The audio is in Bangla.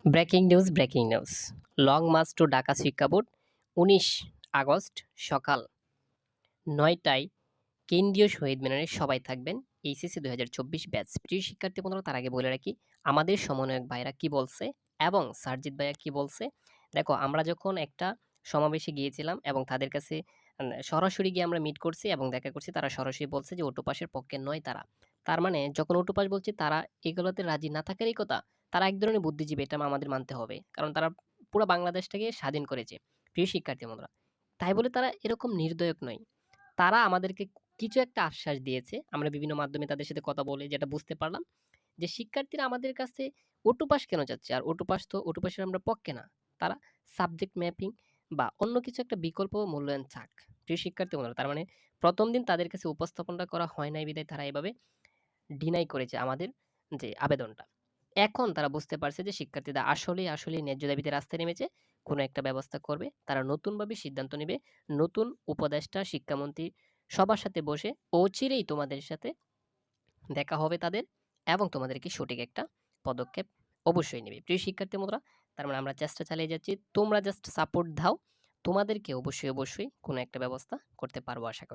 Breaking news. Long march to Dhaka শিক্ষা বোর্ড ১৯ আগস্ট সকাল ৯টায় কেন্দ্রীয় শহীদ মিনারে সবাই থাকবেন। HSC ২০২৪ batch. প্রিয় শিক্ষার্থী বন্ধুরা, তার আগে বলে রাখি আমাদের সমন্বয়ক ভাইরা কি বলছে এবং সারজিৎ ভাইয়া কি বলছে। দেখো, আমরা যখন একটা সমাবেশে গিয়েছিলাম এবং তাদের কাছে সরাসরি গিয়ে আমরা মিট করছি এবং দেখা করছি, তারা সরাসরি বলছে যে অটোপাসের পক্ষে নয় তারা। তার মানে যখন অটোপাস বলছে তারা এগুলোতে রাজি না থাকারই কথা। তারা এক ধরনের বুদ্ধিজীবী, এটা আমাদের মানতে হবে। কারণ তারা পুরো বাংলাদেশটাকে স্বাধীন করেছে। প্রিয় শিক্ষার্থী বন্ধুরা, তাই বলে তারা এরকম নির্দয়ক নয়। তারা আমাদেরকে কিছু একটা আশ্বাস দিয়েছে। আমরা বিভিন্ন মাধ্যমে তাদের সাথে কথা বলে যেটা বুঝতে পারলাম যে শিক্ষার্থীরা আমাদের কাছে অটোপাস কেন চাচ্ছে? আর অটোপাস তো অটোপাসের আমরা পক্ষে না। তারা সাবজেক্ট ম্যাপিং বা অন্য কিছু একটা বিকল্প মূল্যায়ন চাক। প্রিয় শিক্ষার্থী বন্ধুরা, তার মানে ১ম দিন তাদের কাছে উপস্থাপনটা করা হয় নাই বিধায় তারা এভাবে ডিনাই করেছে আমাদের যে আবেদনটা। এখন তারা বুঝতে পারছে যে শিক্ষার্থীরা আসলেই ন্যায্য দাবিতে রাস্তায় নেমেছে। কোনো একটা ব্যবস্থা করবে। তারা নতুনভাবে সিদ্ধান্ত নিবে। নতুন উপদেষ্টা শিক্ষামন্ত্রী সবার সাথে বসে অচিরেই তোমাদের সাথে দেখা হবে তাদের এবং তোমাদেরকে সঠিক একটা পদক্ষেপ অবশ্যই নেবে। প্রিয় শিক্ষার্থী বন্ধুরা, তার মানে আমরা চেষ্টা চালিয়ে যাচ্ছি। তোমরা জাস্ট সাপোর্ট দাও। তোমাদেরকে অবশ্যই কোনো একটা ব্যবস্থা করতে পারবো আশা করি।